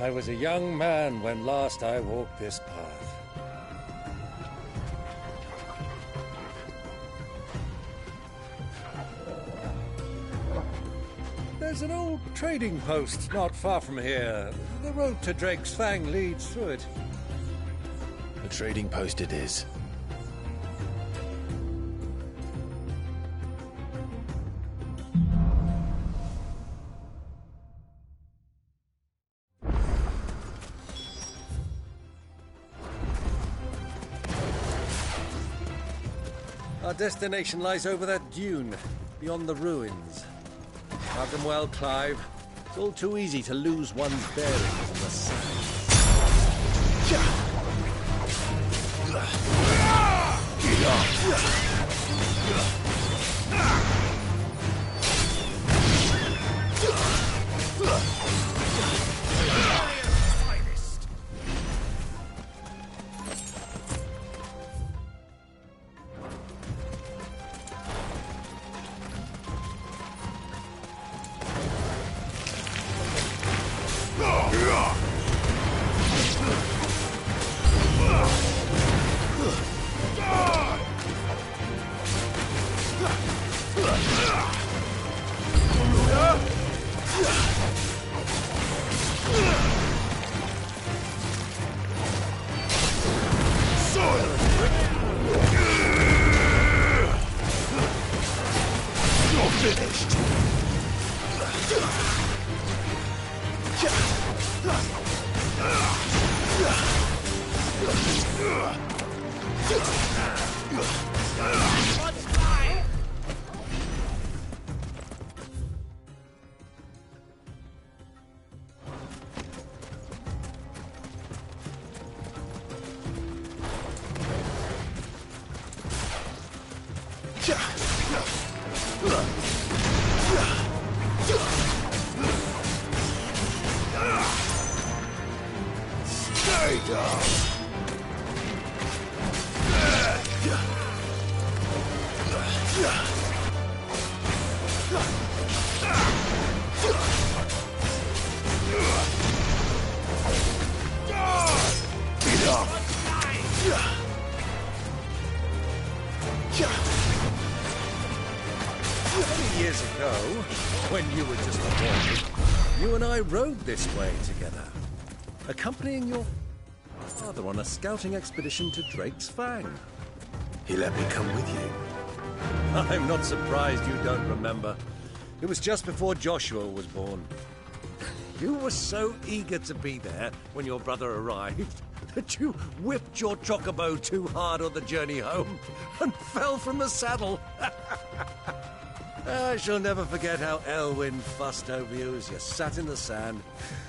I was a young man when last I walked this path. There's an old trading post not far from here. The road to Drake's Fang leads through it. A trading post it is. Our destination lies over that dune, beyond the ruins. Mark them well, Clive. It's all too easy to lose one's bearings in the sand. Get up! Rode this way together, accompanying your father on a scouting expedition to Drake's Fang. He let me come with you. I'm not surprised you don't remember. It was just before Joshua was born. You were so eager to be there when your brother arrived that you whipped your chocobo too hard on the journey home and fell from the saddle. I shall never forget how Elwyn fussed over you as you sat in the sand,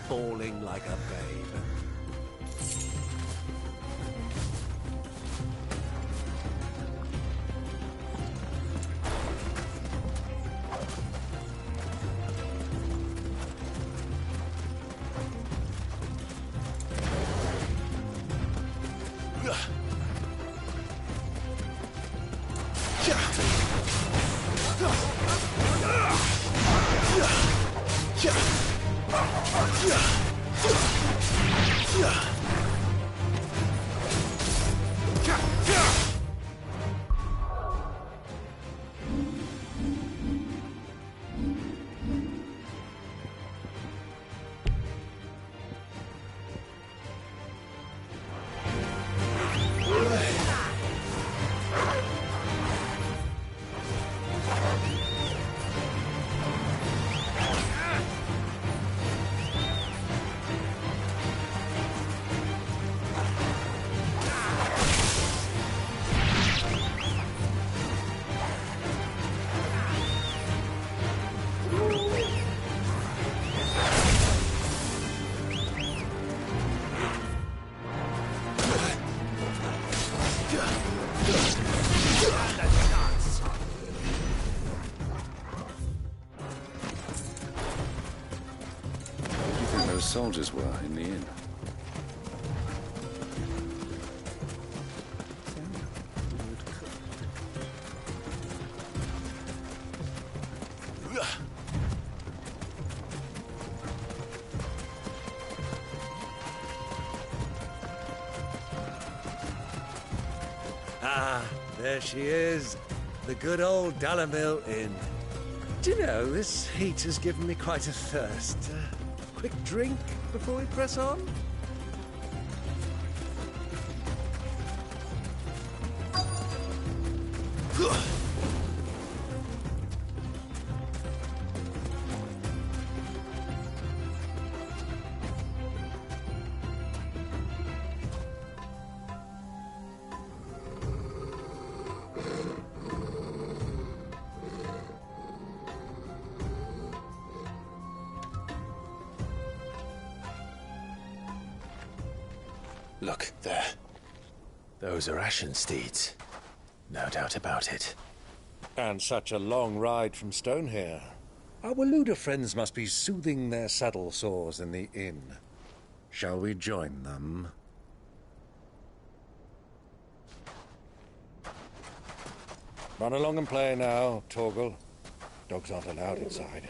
bawling like a babe. Soldiers were in the inn. Ah, there she is. The good old Dalamil Inn. Do you know, this heat has given me quite a thirst. Quick drink before we press on? Look, there. Those are ashen steeds. No doubt about it. And such a long ride from Stone here. Our Waluda friends must be soothing their saddle sores in the inn. Shall we join them? Run along and play now, Torgal. Dogs aren't allowed inside.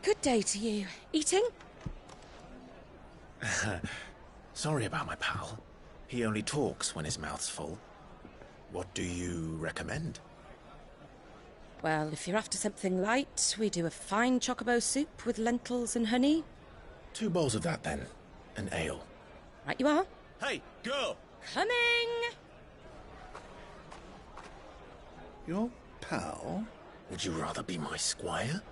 Good day to you. Eating? Sorry about my pal. He only talks when his mouth's full. What do you recommend? Well, if you're after something light, we do a fine chocobo soup with lentils and honey. 2 bowls of that, then. An ale. Right you are. Hey, girl! Coming! Your pal? Would you rather be my squire?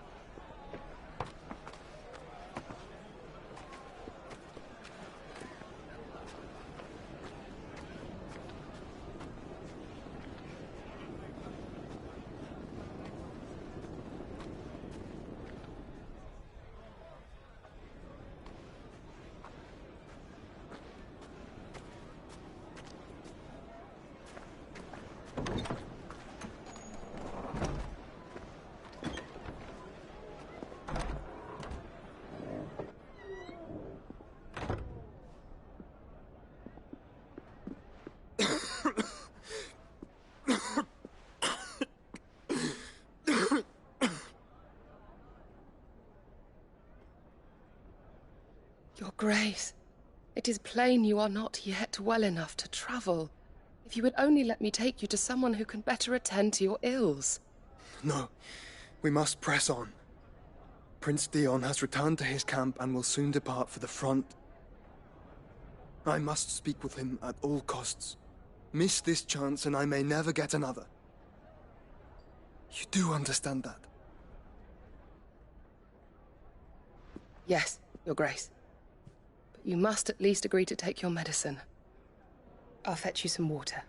Your Grace, it is plain you are not yet well enough to travel. If you would only let me take you to someone who can better attend to your ills. No, we must press on. Prince Dion has returned to his camp and will soon depart for the front. I must speak with him at all costs. Miss this chance and I may never get another. You do understand that? Yes, Your Grace. But you must at least agree to take your medicine. I'll fetch you some water.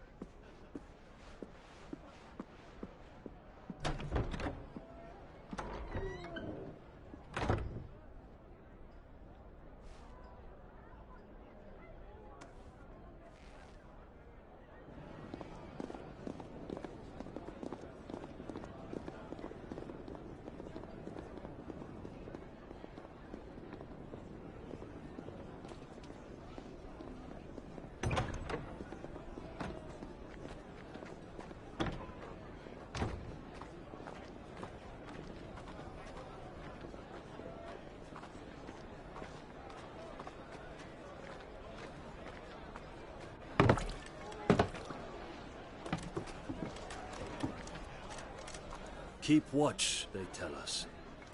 Keep watch, they tell us.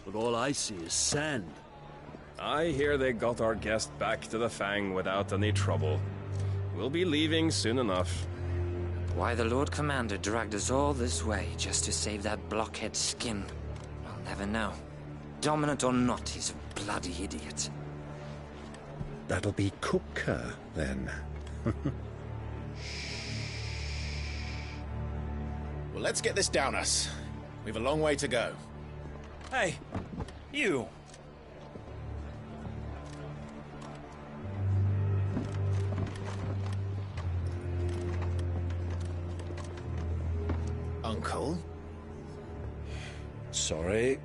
But all I see is sand. I hear they got our guest back to the Fang without any trouble. We'll be leaving soon enough. Why the Lord Commander dragged us all this way just to save that blockhead skin, I'll never know. Dominant or not, he's a bloody idiot. That'll be Cooker, then. Well, let's get this down us. We've a long way to go. Hey, you! Uncle? Sorry.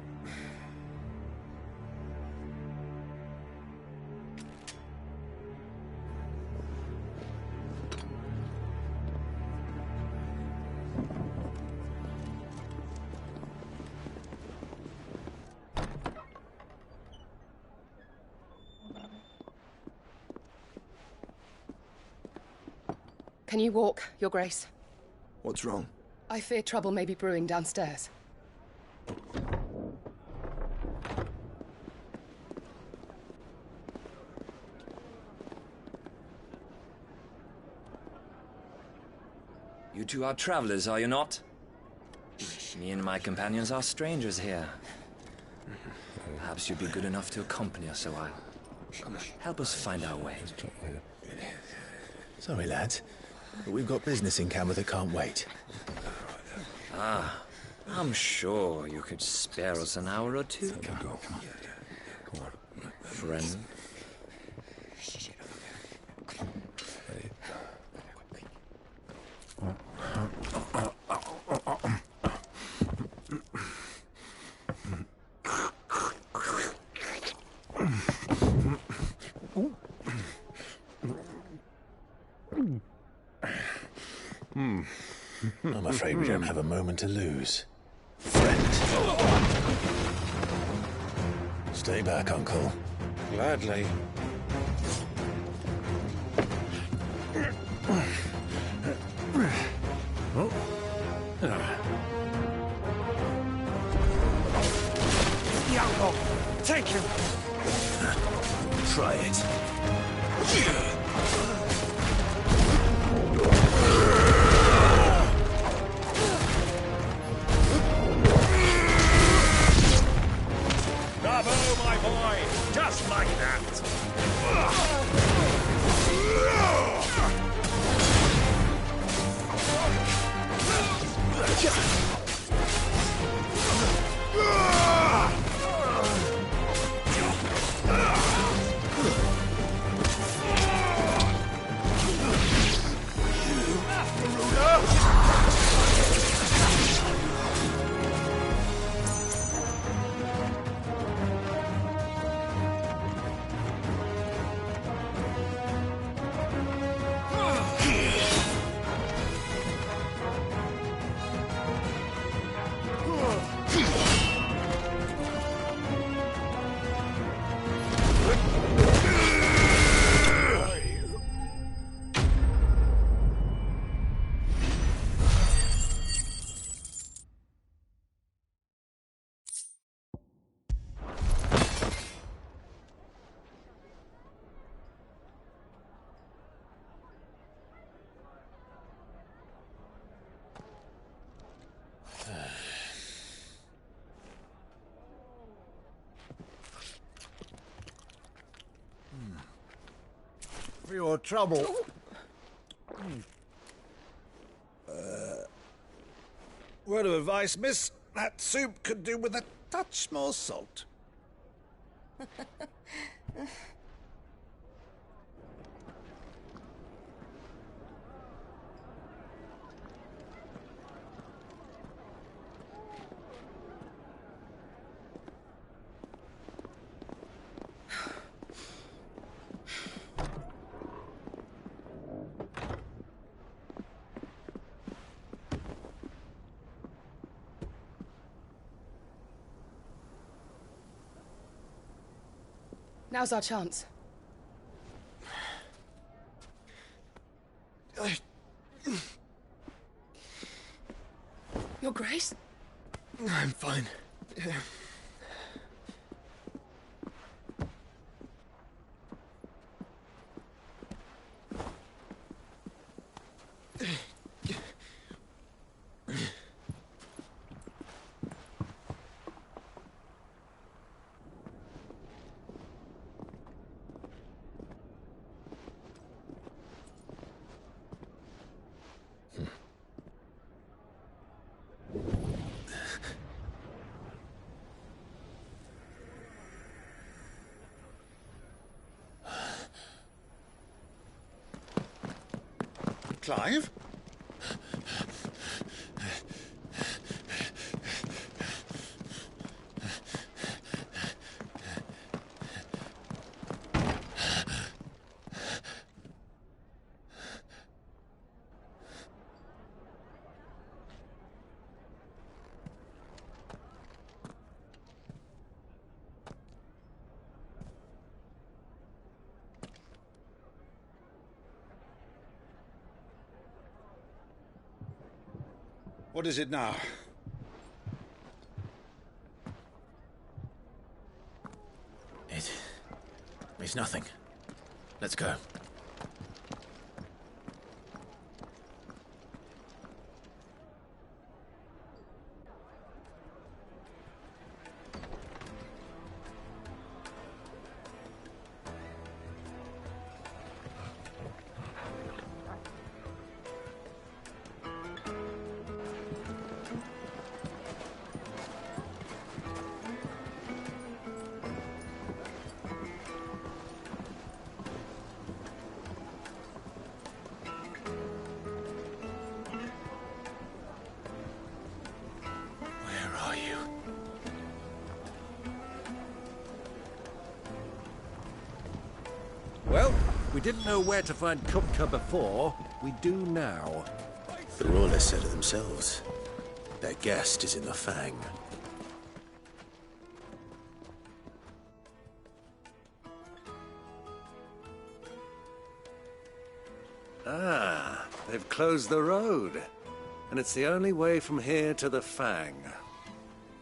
Can you walk, Your Grace? What's wrong? I fear trouble may be brewing downstairs. You two are travelers, are you not? Me and my companions are strangers here. Perhaps you'd be good enough to accompany us a while. Help us find our way. Sorry, lads, but we've got business in camera that can't wait. Ah, I'm sure you could spare us an hour or two. Come on. Friend. I'm afraid we don't have a moment to lose. Friend. Stay back, Uncle. Gladly. Iago, take him! Try it. Bravo, my boy! Just like that! For your trouble. Word of advice, miss. That soup could do with a touch more salt. Now's our chance. Your Grace? I'm fine. Clive? What is it now? It's nothing. Let's go. Well, we didn't know where to find Kupka before. We do now. The Royalists said it themselves. Their guest is in the Fang. Ah, they've closed the road. And it's the only way from here to the Fang.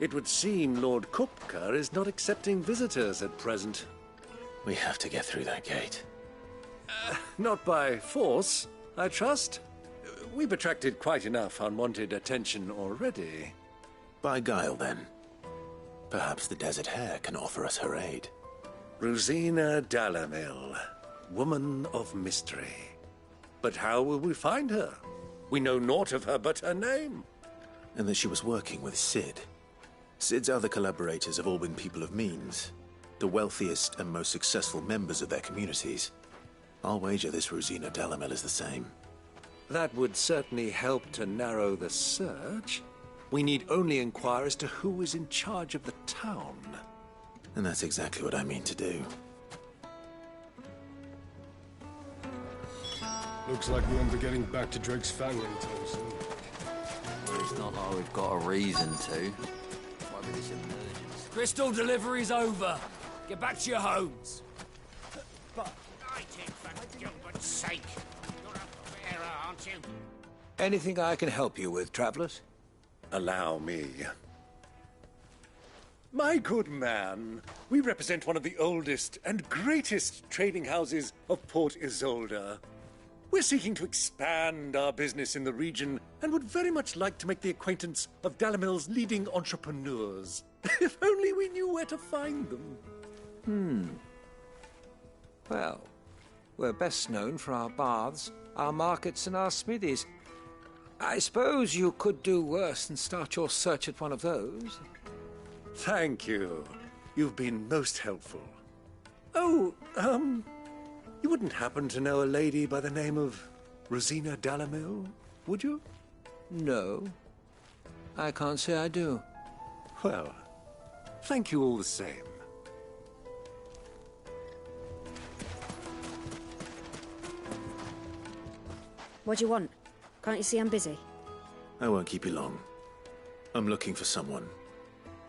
It would seem Lord Kupka is not accepting visitors at present. We have to get through that gate. Not by force, I trust. We've attracted quite enough unwanted attention already. By guile, then. Perhaps the Desert Hare can offer us her aid. Rosina Dalamil, woman of mystery. But how will we find her? We know naught of her but her name. And that she was working with Sid. Sid's other collaborators have all been people of means. The wealthiest and most successful members of their communities. I'll wager this Rosina Dalamil is the same. That would certainly help to narrow the search. We need only inquire as to who is in charge of the town. And that's exactly what I mean to do. Looks like we won't be getting back to Drake's Fang anytime soon. Well, it's not like we've got a reason to. Why would this emergency? Crystal delivery's over. Get back to your homes. But I take for Gilbert's sake. You're a bearer, aren't you? Anything I can help you with, travellers? Allow me. My good man, we represent one of the oldest and greatest trading houses of Port Isolde. We're seeking to expand our business in the region and would very much like to make the acquaintance of Dalamil's leading entrepreneurs. If only we knew where to find them. Well, we're best known for our baths, our markets, and our smithies. I suppose you could do worse than start your search at one of those. Thank you. You've been most helpful. Oh, you wouldn't happen to know a lady by the name of Rosina Dalamil, would you? No, I can't say I do. Well, thank you all the same. What do you want? Can't you see I'm busy? I won't keep you long. I'm looking for someone.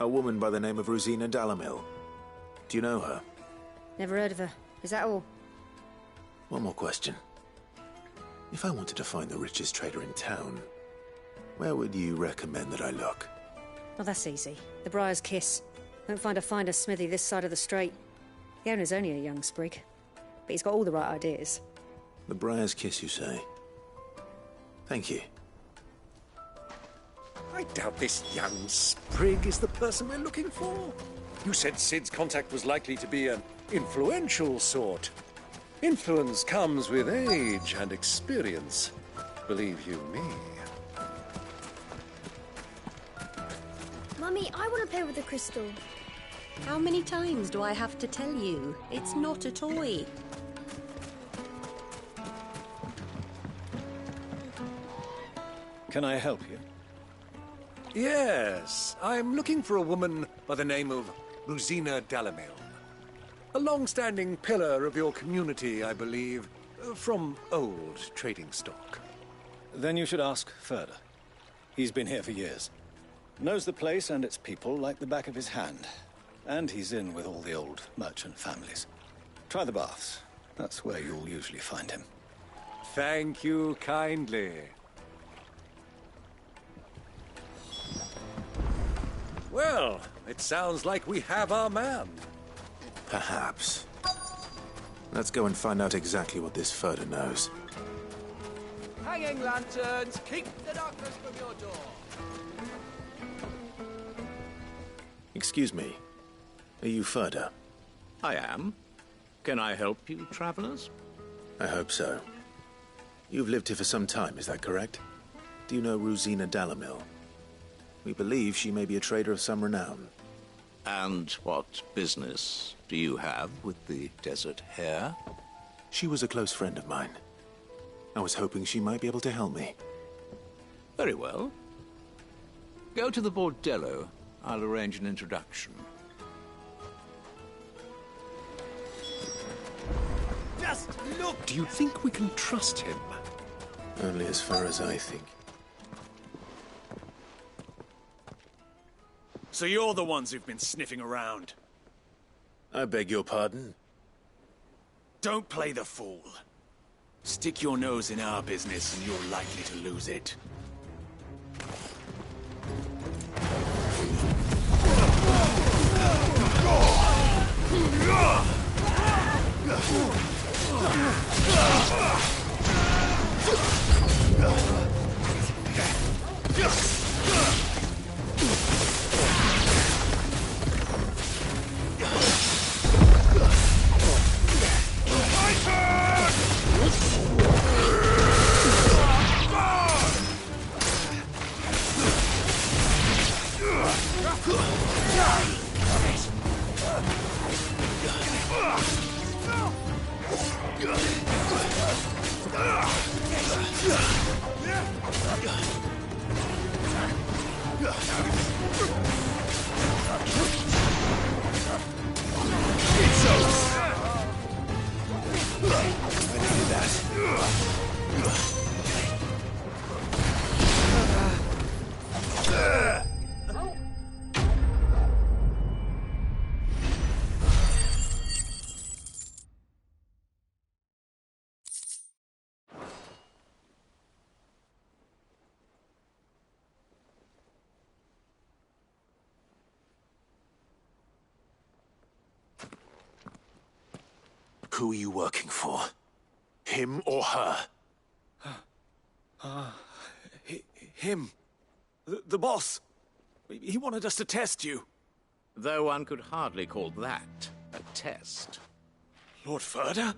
A woman by the name of Rosina Dalamil. Do you know her? Never heard of her. Is that all? One more question. If I wanted to find the richest trader in town, where would you recommend that I look? Oh, that's easy. The Briar's Kiss. Won't find a finer smithy this side of the strait. The owner's only a young sprig, but he's got all the right ideas. The Briar's Kiss, you say? Thank you. I doubt this young sprig is the person we're looking for. You said Sid's contact was likely to be an influential sort. Influence comes with age and experience, believe you me. Mummy, I want to play with the crystal. How many times do I have to tell you? It's not a toy. Can I help you? Yes, I'm looking for a woman by the name of Rosina Dalamil. A long-standing pillar of your community, I believe, from old trading stock. Then you should ask Furder. He's been here for years. Knows the place and its people like the back of his hand. And he's in with all the old merchant families. Try the baths. That's where you'll usually find him. Thank you kindly. Well, it sounds like we have our man. Perhaps. Let's go and find out exactly what this Furder knows. Hanging lanterns, keep the darkness from your door. Excuse me. Are you Furder? I am. Can I help you, travelers? I hope so. You've lived here for some time, is that correct? Do you know Rosina Dalamil? We believe she may be a trader of some renown. And what business do you have with the desert hare? She was a close friend of mine. I was hoping she might be able to help me. Very well. Go to the bordello. I'll arrange an introduction. Just look! Do you think we can trust him? Only as far as I think. So you're the ones who've been sniffing around? I beg your pardon? Don't play the fool. Stick your nose in our business and you're likely to lose it. Who are you working for? Him or her? Him. The boss. He wanted us to test you. Though one could hardly call that a test. Lord Furder?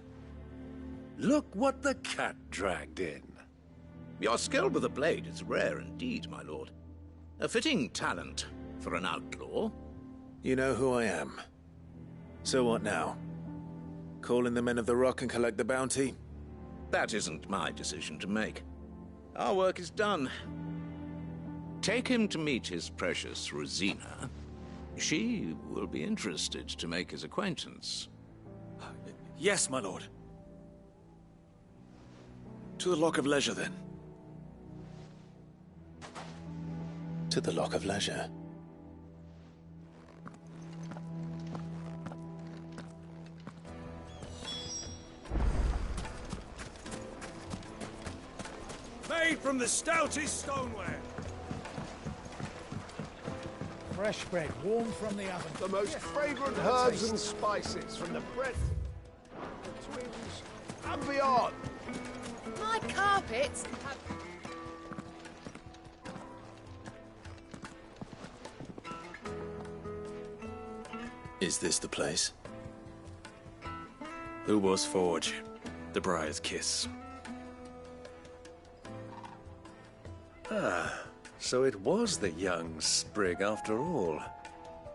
Look what the cat dragged in. Your skill with a blade is rare indeed, my lord. A fitting talent for an outlaw. You know who I am. So what now? Call in the men of the Rock and collect the bounty? That isn't my decision to make. Our work is done. Take him to meet his precious Rosina. She will be interested to make his acquaintance. Yes, my lord. To the Lock of Leisure, then. To the Lock of Leisure. Made from the stoutest stoneware. Fresh bread, warm from the oven. The most fragrant herbs and spices from the breadth of the twins and beyond. My carpets have... Is this the place? Who was Forge? The Briar's Kiss. Ah, so it was the young sprig after all.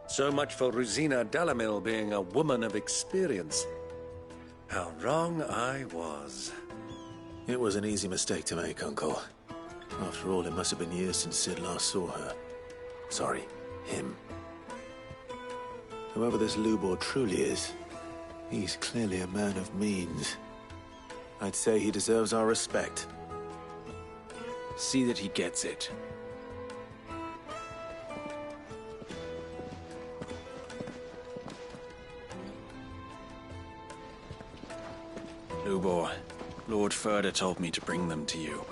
So much for Rosina Dalamil being a woman of experience. How wrong I was. It was an easy mistake to make, Uncle. After all, it must have been years since Sid last saw her. Sorry, him. Whoever this Lubor truly is, he's clearly a man of means. I'd say he deserves our respect. See that he gets it. Lubor, Lord Furder told me to bring them to you.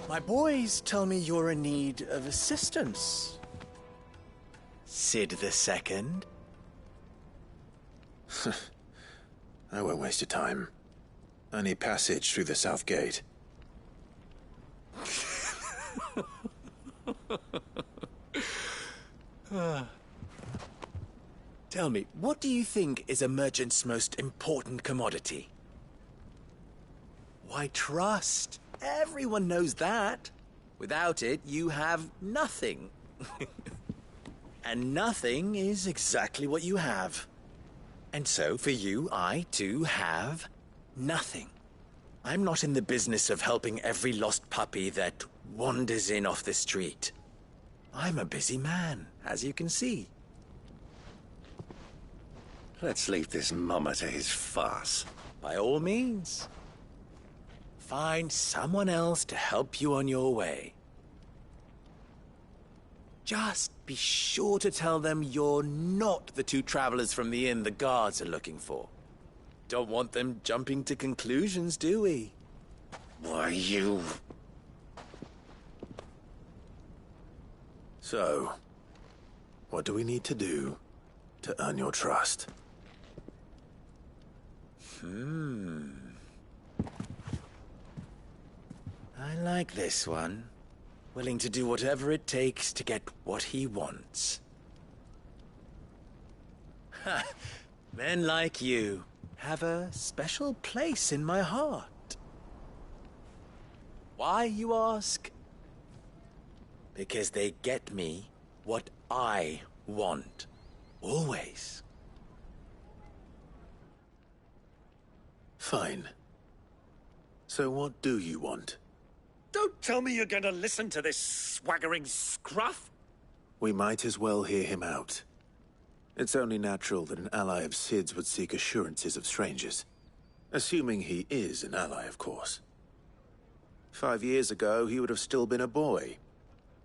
My boys tell me you're in need of assistance. Sid the Second. I won't waste your time. I need passage through the south gate. Tell me, what do you think is a merchant's most important commodity? Why, trust. Everyone knows that. Without it, you have nothing. And nothing is exactly what you have. And so, for you, I, too, have nothing. I'm not in the business of helping every lost puppy that wanders in off the street. I'm a busy man, as you can see. Let's leave this mummer to his farce. By all means. Find someone else to help you on your way. Just be sure to tell them you're not the two travelers from the inn the guards are looking for. Don't want them jumping to conclusions, do we? Why, you... So, what do we need to do to earn your trust? I like this one. Willing to do whatever it takes to get what he wants. Ha! Men like you have a special place in my heart. Why, you ask? Because they get me what I want. Always. Fine. So what do you want? Don't tell me you're going to listen to this swaggering scruff! We might as well hear him out. It's only natural that an ally of Sid's would seek assurances of strangers. Assuming he is an ally, of course. 5 years ago, he would have still been a boy.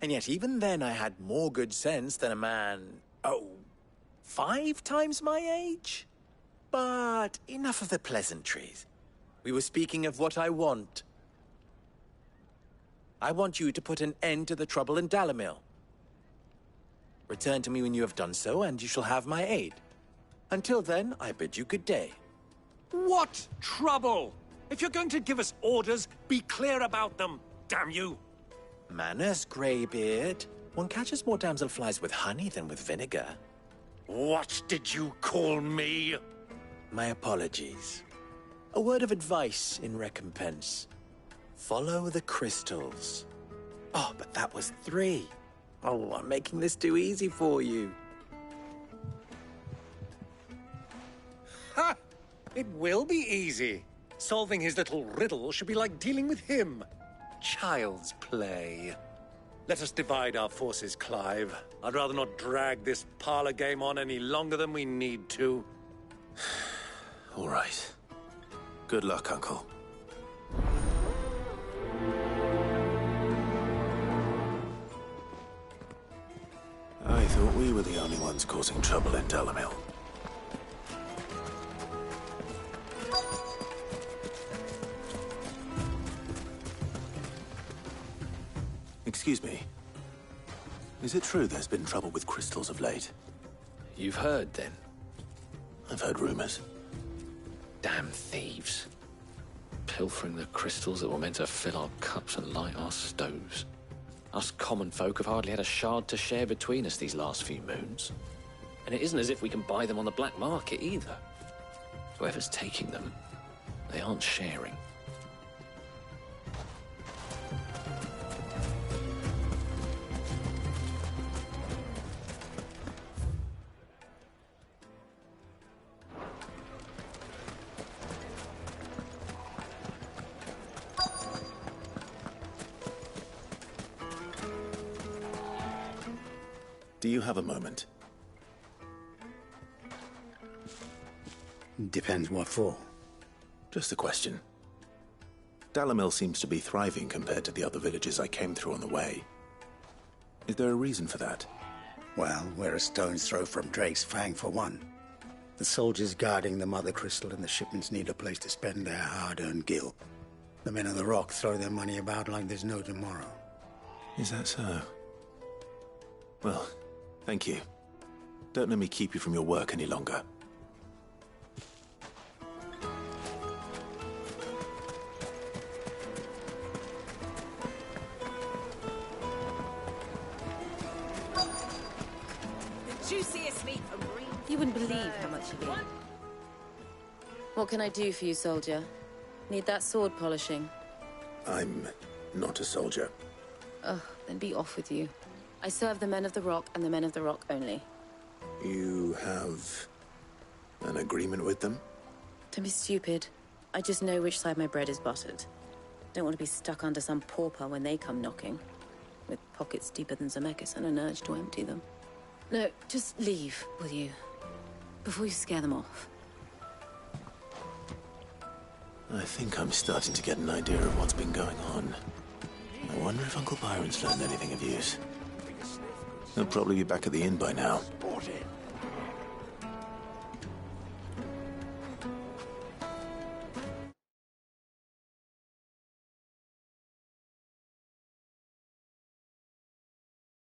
And yet even then I had more good sense than a man, 5 times my age? But enough of the pleasantries. We were speaking of what I want. I want you to put an end to the trouble in Dalamil. Return to me when you have done so, and you shall have my aid. Until then, I bid you good day. What trouble? If you're going to give us orders, be clear about them, damn you! Manners, Greybeard. One catches more damselflies with honey than with vinegar. What did you call me? My apologies. A word of advice in recompense. Follow the crystals. Oh, but that was 3. Oh, I'm making this too easy for you. Ha! It will be easy. Solving his little riddle should be like dealing with him. Child's play. Let us divide our forces, Clive. I'd rather not drag this parlor game on any longer than we need to. All right. Good luck, Uncle. I thought we were the only ones causing trouble in Dalamil. Excuse me. Is it true there's been trouble with crystals of late? You've heard, then? I've heard rumors. Damn thieves. Pilfering the crystals that were meant to fill our cups and light our stoves. Us common folk have hardly had a shard to share between us these last few moons. And it isn't as if we can buy them on the black market either. Whoever's taking them, they aren't sharing. Do you have a moment? Depends what for. Just a question. Dalamil seems to be thriving compared to the other villages I came through on the way. Is there a reason for that? Well, we're a stone's throw from Drake's Fang for one. The soldiers guarding the Mother Crystal and the shipments need a place to spend their hard-earned gil. The men of the Rock throw their money about like there's no tomorrow. Is that so? Well, thank you. Don't let me keep you from your work any longer. Juiciest meat from green. You wouldn't believe how much you need. What can I do for you, soldier? Need that sword polishing? I'm not a soldier. Ugh, then be off with you. I serve the men of the Rock and the men of the Rock only. You have an agreement with them? Don't be stupid. I just know which side my bread is buttered. Don't want to be stuck under some pauper when they come knocking, with pockets deeper than Zemeckis and an urge to empty them. No, just leave, will you? Before you scare them off. I think I'm starting to get an idea of what's been going on. I wonder if Uncle Byron's learned anything of use. He'll probably be back at the inn by now. Spot it.